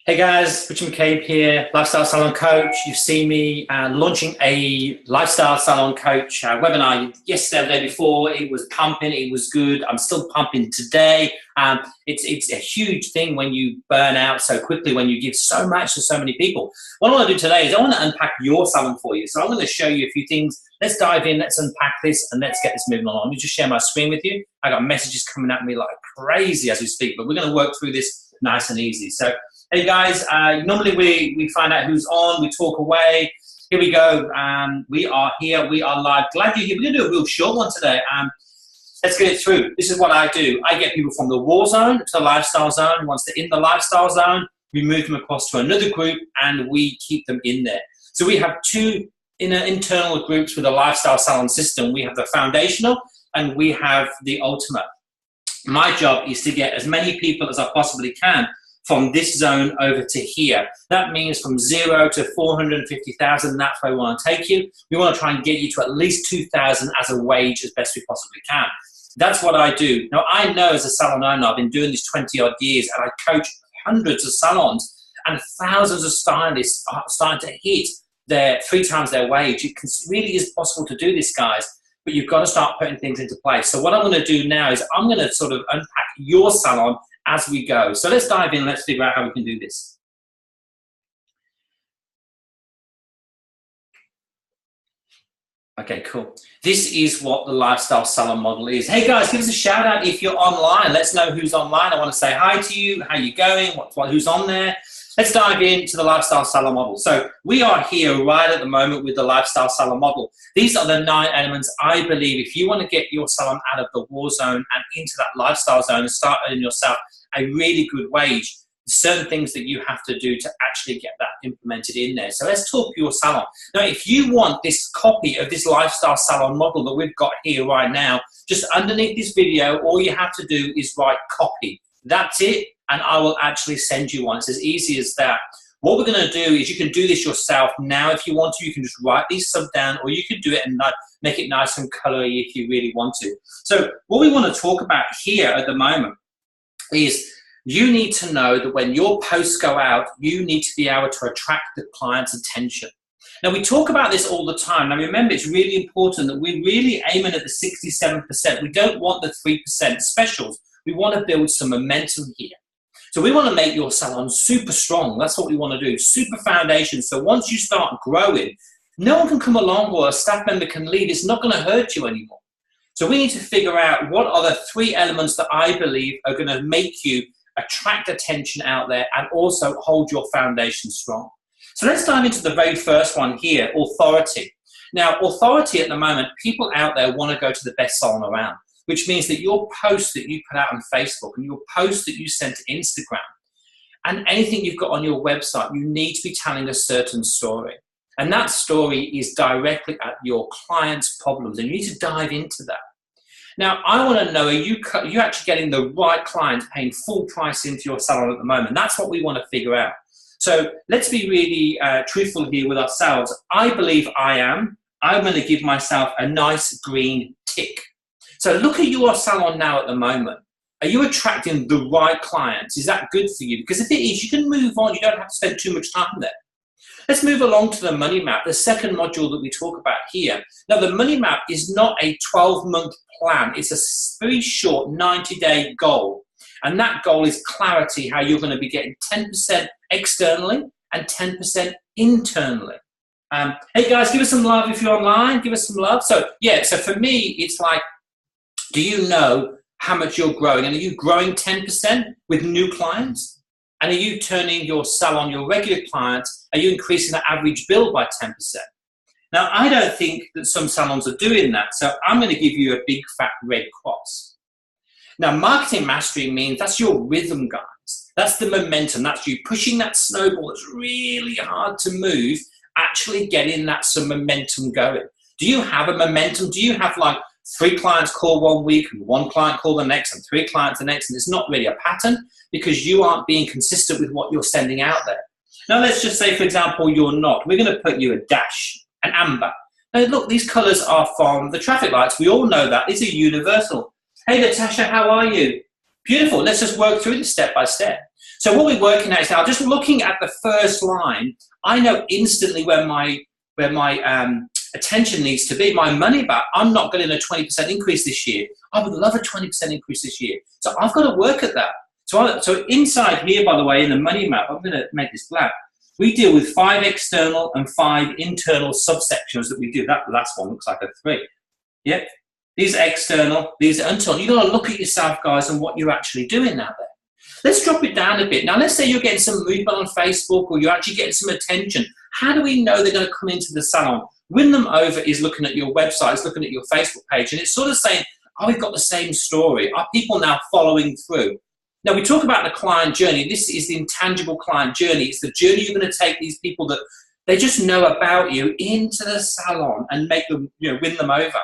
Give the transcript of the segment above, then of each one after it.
Hey guys, Richard McCabe here, Lifestyle Salon Coach. You've seen me launching a Lifestyle Salon Coach webinar yesterday, the day before. It was pumping, it was good. I'm still pumping today. It's a huge thing when you burn out so quickly, when you give so much to so many people. What I want to do today is I want to unpack your salon for you. So I'm going to show you a few things. Let's dive in, let's unpack this, and let's get this moving along. Let me just share my screen with you. I got messages coming at me like crazy as we speak, but we're going to work through this nice and easy. So hey guys, normally we find out who's on, we talk away. Here we go. We are here, we are live. Glad you're here. We're going to do a real short one today. Let's get it through. This is what I do. I get people from the war zone to the lifestyle zone. Once they're in the lifestyle zone, we move them across to another group and we keep them in there. So we have two internal groups with the lifestyle salon system. We have the foundational and we have the ultimate. My job is to get as many people as I possibly can from this zone over to here. That means from 0 to 450,000, that's where we want to take you. We want to try and get you to at least 2,000 as a wage as best we possibly can. That's what I do. Now, I know as a salon owner, I've been doing this 20 odd years and I coach hundreds of salons and thousands of stylists are starting to hit their 3 times their wage. It really is possible to do this, guys, but you've got to start putting things into place. So what I'm going to do now is I'm going to sort of unpack your salon as we go. So let's dive in, let's figure out how we can do this. Okay, cool. This is what the lifestyle salon model is. Hey guys, give us a shout out if you're online. Let's know who's online. I want to say hi to you. How you going? Who's on there? Let's dive into the lifestyle salon model. So we are here right at the moment with the lifestyle salon model. These are the 9 elements I believe if you want to get your salon out of the war zone and into that lifestyle zone and start earning yourself a really good wage, certain things that you have to do to actually get that implemented in there. So let's talk your salon. Now, if you want this copy of this lifestyle salon model that we've got here right now, just underneath this video, all you have to do is write copy. That's it, and I will actually send you one. It's as easy as that. What we're going to do is you can do this yourself now if you want to. You can just write these stuff down, or you can do it and make it nice and colory if you really want to. So what we want to talk about here at the moment is you need to know that when your posts go out, you need to be able to attract the client's attention. Now, we talk about this all the time. Now, remember, it's really important that we're really aiming at the 67%. We don't want the 3% specials. We want to build some momentum here. So we want to make your salon super strong. That's what we want to do, super foundation. So once you start growing, no one can come along or a staff member can leave. It's not going to hurt you anymore. So we need to figure out what are the 3 elements that I believe are going to make you attract attention out there and also hold your foundation strong. So let's dive into the very first one here, authority. Now, authority at the moment, people out there want to go to the best salon around, which means that your posts that you put out on Facebook and your posts that you send to Instagram and anything you've got on your website, you need to be telling a certain story. And that story is directly at your client's problems, and you need to dive into that. Now, I want to know, are you actually getting the right clients paying full price into your salon at the moment? That's what we want to figure out. So let's be really truthful here with ourselves. I believe I am. I'm going to give myself a nice green tick. So look at your salon now at the moment. Are you attracting the right clients? Is that good for you? Because if it is, you can move on. You don't have to spend too much time there. Let's move along to the money map, the second module that we talk about here. Now, the money map is not a 12-month plan. It's a very short 90-day goal. And that goal is clarity, how you're going to be getting 10% externally and 10% internally. Hey, guys, give us some love if you're online. Give us some love. So, yeah, so for me, it's like, do you know how much you're growing? And are you growing 10% with new clients? And are you turning your salon, your regular clients, are you increasing the average bill by 10%? Now, I don't think that some salons are doing that, so I'm going to give you a big fat red cross. Now, marketing mastery means that's your rhythm, guys. That's the momentum. That's you pushing that snowball that's really hard to move, actually getting that some momentum going. Do you have a momentum? Do you have like 3 clients call one week and 1 client call the next and 3 clients the next? And it's not really a pattern because you aren't being consistent with what you're sending out there. Now, let's just say, for example, you're not. We're going to put you a dash, an amber. Now, look, these colors are from the traffic lights. We all know that. These are universal. Hey, Natasha, how are you? Beautiful. Let's just work through this step by step. So what we're working at is now, just looking at the first line, I know instantly where my attention needs to be, my money back. I'm not getting a 20% increase this year. I would love a 20% increase this year. So I've got to work at that. So inside here, by the way, in the money map, I'm going to make this black. We deal with 5 external and 5 internal subsections that we do. That last one looks like a 3. Yep. These are external, these are internal. You've got to look at yourself, guys, and what you're actually doing out there. Let's drop it down a bit. Now, let's say you're getting some movement on Facebook, or you're actually getting some attention. How do we know they're going to come into the salon? Win them over is looking at your website, is looking at your Facebook page, and it's sort of saying, oh, we've got the same story. Are people now following through? Now, we talk about the client journey. This is the intangible client journey. It's the journey you're going to take these people that they just know about you into the salon and make them, win them over.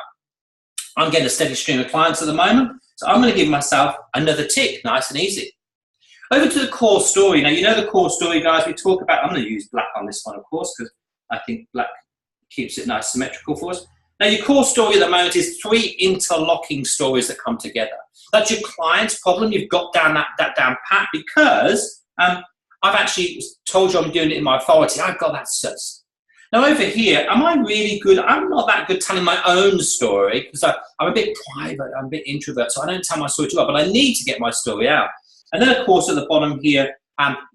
I'm getting a steady stream of clients at the moment, so I'm going to give myself another tick, nice and easy. Over to the core story. Now, you know the core story, guys, we talk about, I'm going to use black on this one, of course, because I think black keeps it nice, symmetrical for us. Now, your core story at the moment is 3 interlocking stories that come together. That's your client's problem. You've got down that down pat, because I've actually told you I'm doing it in my authority. I've got that sussed. Now, over here, am I really good? I'm not that good telling my own story, because I'm a bit private, I'm a bit introvert, so I don't tell my story too well, but I need to get my story out. And then, of course, at the bottom here,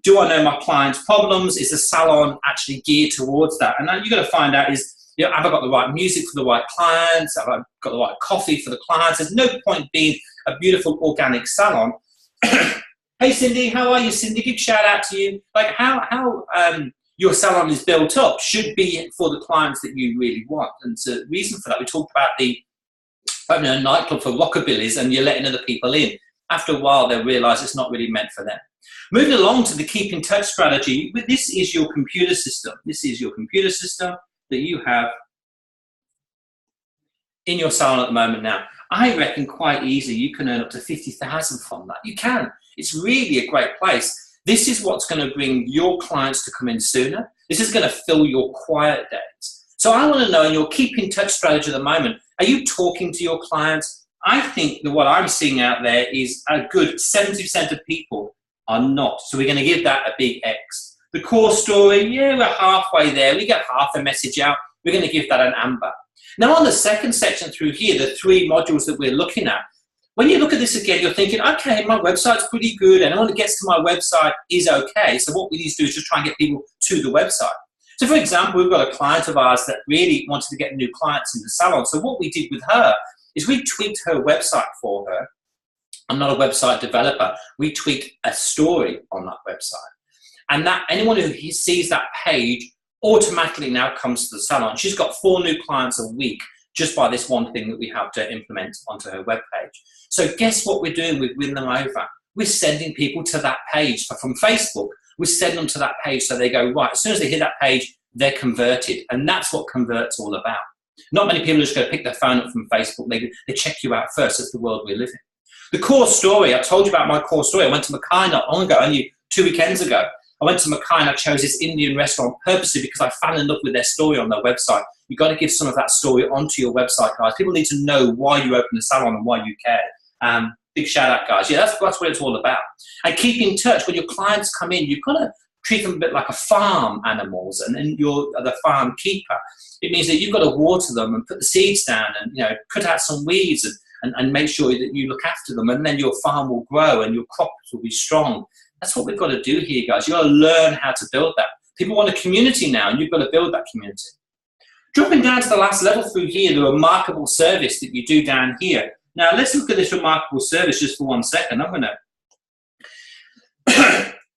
do I know my client's problems? Is the salon actually geared towards that? And then you've got to find out is, have I got the right music for the right clients? Have I got the right coffee for the clients? There's no point being a beautiful organic salon. Hey, Cindy, how are you, Cindy? Big shout out to you. Like how your salon is built up should be for the clients that you really want. And the reason for that, we talked about the opening a nightclub for rockabillys and you're letting other people in. After a while, they'll realize it's not really meant for them. Moving along to the keep in touch strategy, this is your computer system. This is your computer system that you have in your salon at the moment now. I reckon quite easy you can earn up to 50,000 from that. You can. It's really a great place. This is what's going to bring your clients to come in sooner. This is going to fill your quiet days. So I want to know, in your keep in touch strategy at the moment, are you talking to your clients? I think that what I'm seeing out there is a good 70% of people are not. So we're going to give that a big X. The core story, yeah, we're halfway there. We get half the message out. We're going to give that an amber. Now, on the second section through here, the 3 modules that we're looking at, when you look at this again, you're thinking, okay, my website's pretty good. Anyone that gets to my website is okay. So what we need to do is just try and get people to the website. So, for example, we've got a client of ours that really wanted to get new clients in the salon. So what we did with her is we tweaked her website for her. I'm not a website developer. We tweaked a story on that website. And that anyone who sees that page automatically now comes to the salon. She's got 4 new clients a week just by this one thing that we have to implement onto her webpage. So guess what we're doing with Win Them Over? We're sending people to that page. From Facebook, we send them to that page so they go, right, as soon as they hit that page, they're converted. And that's what convert's all about. Not many people are just going to pick their phone up from Facebook. They check you out first. That's the world we live in. The core story, I told you about my core story. I went to Mackay not long ago, only 2 weekends ago. I went to Mackay and I chose this Indian restaurant purposely because I fell in love with their story on their website. You've got to give some of that story onto your website, guys. People need to know why you opened the salon and why you care. Big shout out, guys. Yeah, that's what it's all about. And keep in touch. When your clients come in, you've got to treat them a bit like a farm animals, and then you're the farm keeper. It means that you've got to water them and put the seeds down and cut out some weeds and make sure that you look after them, and then your farm will grow and your crops will be strong. That's what we've got to do here, guys. You've got to learn how to build that. People want a community now, and you've got to build that community. Dropping down to the last level through here, the remarkable service that you do down here. Now, let's look at this remarkable service just for 1 second. I'm going to...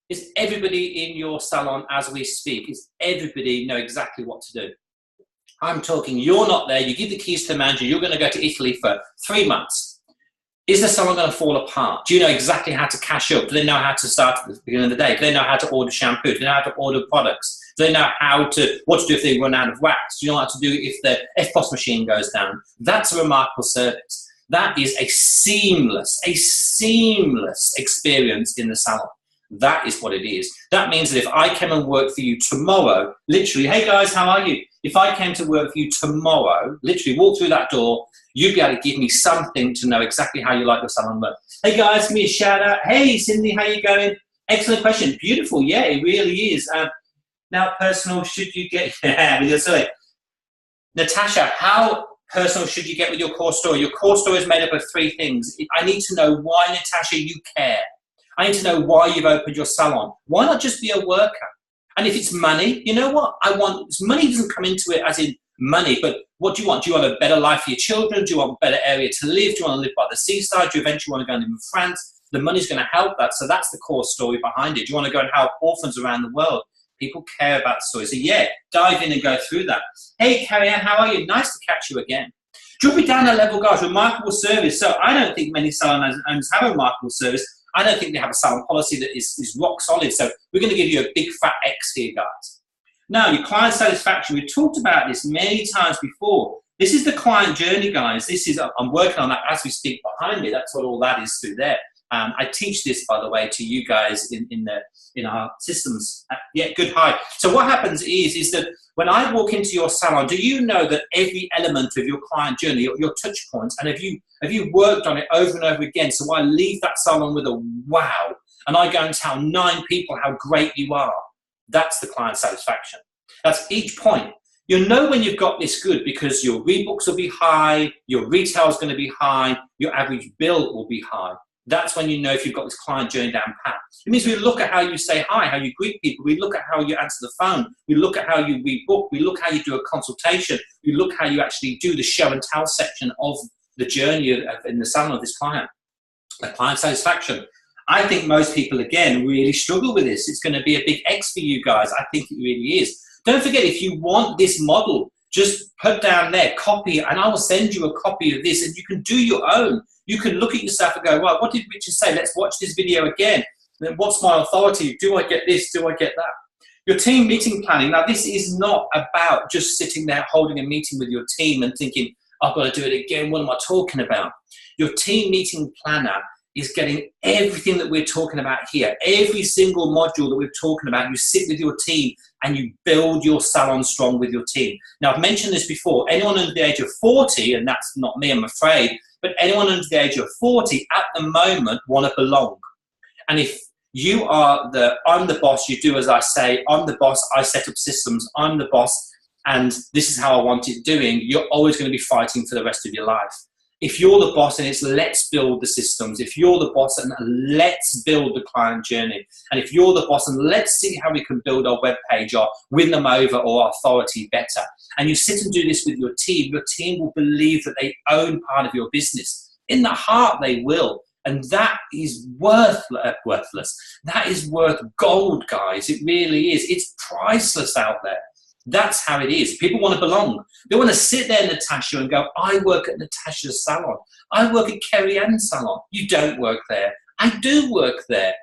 Is everybody in your salon as we speak? Is everybody know exactly what to do? I'm talking, you're not there. You give the keys to the manager. You're going to go to Italy for 3 months. Is the salon going to fall apart? Do you know exactly how to cash up? Do they know how to start at the beginning of the day? Do they know how to order shampoo? Do they know how to order products? Do they know what to do if they run out of wax? Do you know what to do if the FPOS machine goes down? That's a remarkable service. That is a seamless experience in the salon. That is what it is. That means that if I came and worked for you tomorrow, literally, hey guys, how are you? If I came to work for you tomorrow, literally walk through that door, you'd be able to give me something to know exactly how you like the salon look. Hey guys, give me a shout out. Hey Cindy, how you going? Excellent question. Beautiful. Yeah, it really is. Now, personal, should you get, with your story. Natasha, how personal should you get with your core story? Your core story is made up of 3 things. I need to know why, Natasha, you care. I need to know why you've opened your salon. Why not just be a worker? And if it's money, you know what? Money doesn't come into it as in money, but what do you want? Do you want a better life for your children? Do you want a better area to live? Do you want to live by the seaside? Do you eventually want to go and live in France? The money's going to help that. So that's the core story behind it. Do you want to go and help orphans around the world? People care about the story. So yeah, dive in and go through that. Hey, Carrie Ann, how are you? Nice to catch you again. Drop it down a level, guys. Remarkable service. So I don't think many salon owners have a remarkable service. I don't think they have a salon policy that is rock solid. So we're going to give you a big fat X here, guys. Now, your client satisfaction. We've talked about this many times before. This is the client journey, guys. This is, I'm working on that as we speak behind me. That's what all that is through there. I teach this, by the way, to you guys in our systems. Yeah, good, hi. So what happens is that when I walk into your salon, do you know that every element of your client journey, your touch points, and have you worked on it over and over again? So I leave that salon with a wow, and I go and tell 9 people how great you are. That's the client satisfaction. That's each point. You'll know when you've got this good because your rebooks will be high, your retail is going to be high, your average bill will be high. That's when you know if you've got this client journey down pat. It means we look at how you say hi, how you greet people. We look at how you answer the phone. We look at how you rebook. We look how you do a consultation. We look how you actually do the show and tell section of the journey in the salon of this client. The client satisfaction. I think most people, again, really struggle with this. It's going to be a big X for you guys. I think it really is. Don't forget, if you want this model, just put down there, copy it, and I will send you a copy of this, and you can do your own. You can look at yourself and go, right, what did Richard say? Let's watch this video again. Then what's my authority? Do I get this? Do I get that? Your team meeting planning. Now, this is not about just sitting there holding a meeting with your team and thinking, I've got to do it again. What am I talking about? Your team meeting planner is getting everything that we're talking about here. Every single module that we're talking about, you sit with your team and you build your salon strong with your team. Now, I've mentioned this before. Anyone under the age of 40, and that's not me, I'm afraid, but anyone under the age of 40 at the moment want to belong. And if you are I'm the boss, you do as I say, I'm the boss, I set up systems, I'm the boss, and this is how I want it doing, you're always going to be fighting for the rest of your life. If you're the boss and it's let's build the systems, if you're the boss and let's build the client journey, and if you're the boss and let's see how we can build our web page or win them over or our authority better, and you sit and do this with your team will believe that they own part of your business. In the heart, they will. And that is worthless. That is worth gold, guys. It really is. It's priceless out there. That's how it is. People want to belong. They want to sit there, Natasha, and go, I work at Natasha's salon. I work at Carrie Ann's salon. You don't work there. I do work there.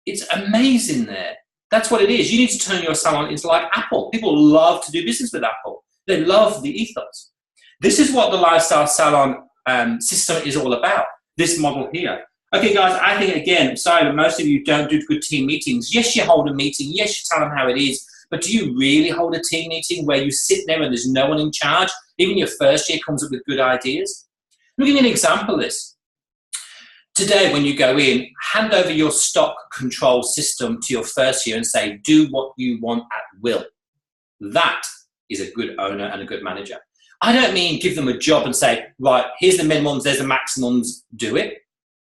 It's amazing there. That's what it is. You need to turn your salon into like Apple. People love to do business with Apple. They love the ethos. This is what the Lifestyle Salon system is all about, this model here. Okay, guys, I think, again, I'm sorry, but most of you don't do good team meetings. Yes, you hold a meeting. Yes, you tell them how it is. But do you really hold a team meeting where you sit there and there's no one in charge? Even your first year comes up with good ideas. Let me give you an example of this. Today, when you go in, hand over your stock control system to your first year and say, do what you want at will. That is a good owner and a good manager. I don't mean give them a job and say, right, here's the minimums, there's the maximums, do it.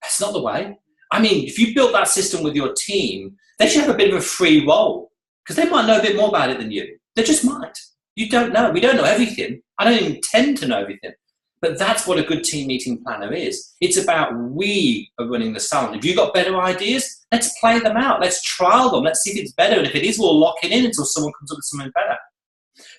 That's not the way. I mean, if you built that system with your team, they should have a bit of a free roll because they might know a bit more about it than you. They just might. You don't know. We don't know everything. I don't even tend to know everything. But that's what a good team meeting planner is. It's about we are running the salon. If you've got better ideas, let's play them out. Let's trial them. Let's see if it's better. And if it is, we'll lock it in until someone comes up with something better.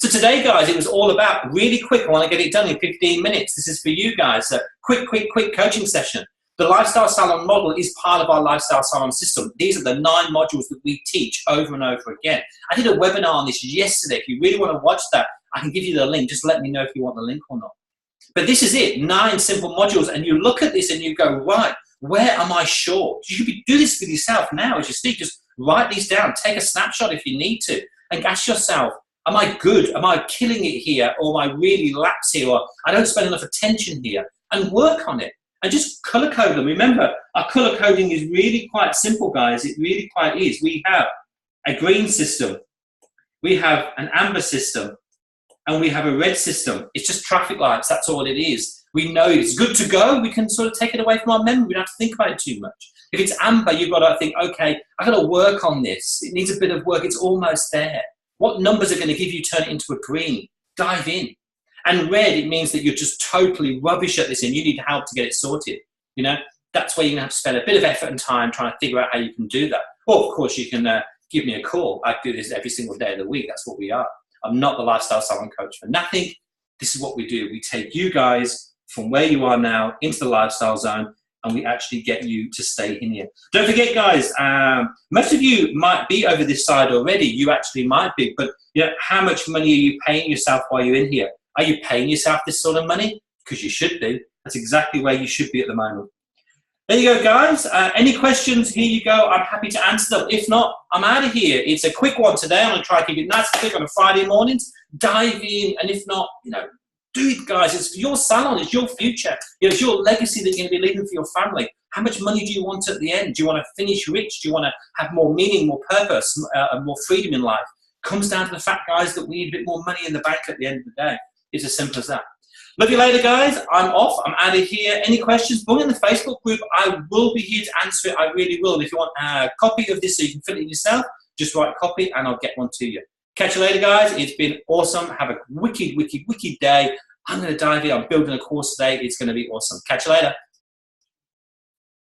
So today, guys, it was all about really quick. I want to get it done in 15 minutes. This is for you guys. A quick coaching session. The Lifestyle Salon model is part of our Lifestyle Salon system. These are the 9 modules that we teach over and over again. I did a webinar on this yesterday. If you really want to watch that, I can give you the link. Just let me know if you want the link or not. But this is it, 9 simple modules. And you look at this and you go, right, where am I short? You should do this with yourself now as you speak. Just write these down. Take a snapshot if you need to. And ask yourself, am I good? Am I killing it here? Or am I really lapse here? Or I don't spend enough attention here? And work on it. and just color code them. Remember, our color coding is really quite simple, guys. It really quite is. We have a green system, we have an amber system, and we have a red system. It's just traffic lights, that's all it is. We know it's good to go. We can sort of take it away from our memory. We don't have to think about it too much. If it's amber, you've got to think, okay, I've got to work on this. It needs a bit of work. It's almost there. What numbers are going to give you turn it into a green? Dive in. And red, it means that you're just totally rubbish at this and you need help to get it sorted. You know, that's where you're going to have to spend a bit of effort and time trying to figure out how you can do that. Or, of course, you can give me a call. I do this every single day of the week. That's what we are. I'm not the lifestyle salon coach for nothing. This is what we do. We take you guys from where you are now into the lifestyle zone, and we actually get you to stay in here. Don't forget, guys, most of you might be over this side already. You actually might be, but you know, how much money are you paying yourself while you're in here? Are you paying yourself this sort of money? Because you should be. That's exactly where you should be at the moment. There you go, guys. Any questions? Here you go. I'm happy to answer them. If not, I'm out of here. It's a quick one today. I'm going to try to keep it nice and quick on a Friday mornings. Dive in, and if not, you know, do it, guys. It's your salon. It's your future. You know, it's your legacy that you're going to be leaving for your family. How much money do you want at the end? Do you want to finish rich? Do you want to have more meaning, more purpose, more freedom in life? It comes down to the fact, guys, that we need a bit more money in the bank at the end of the day. It's as simple as that. Love you later, guys. I'm off. I'm out of here. Any questions? Book in the Facebook group. I will be here to answer it. I really will. If you want a copy of this so you can fill it in yourself, just write a copy and I'll get one to you. Catch you later, guys. It's been awesome. Have a wicked, wicked, wicked day. I'm going to dive in. I'm building a course today. It's going to be awesome. Catch you later.